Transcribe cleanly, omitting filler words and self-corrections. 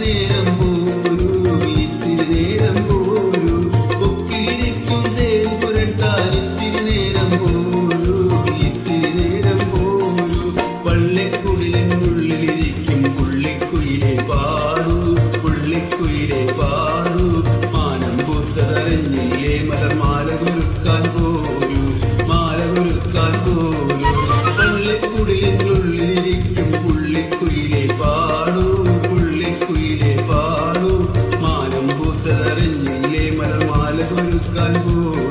നേരം പോരൂ, ഇത്തിരി നേരം പോരൂ, പൊക്കിലിരിക്കും തേൻ പുരട്ടാൻ ഇത്തിരി നേരം പോരൂ, ഇത്തിരി നേരം പോരൂ. പള്ളിക്കുടിലിനുള്ളിലിരിക്കും പുള്ളിക്കുയിലെ പാടൂ, പുള്ളിക്കുയിലെ പാടൂ. മാനം പൂത്തതറിഞ്ഞില്ലേ മലർമാല കുരുക്കാൻ പോരൂ, മാല കുരുക്കാൻ പോരൂ. പള്ളിക്കുടിലിനുള്ളിലിരിക്കും പുള്ളിക്കുയിലെ പാടൂ, പുള്ളിക്കുയിലെ പാടൂ. മാനം പൂത്തതറിഞ്ഞില്ലേ മലർമാല കുരുക്കാൻ പോരൂ.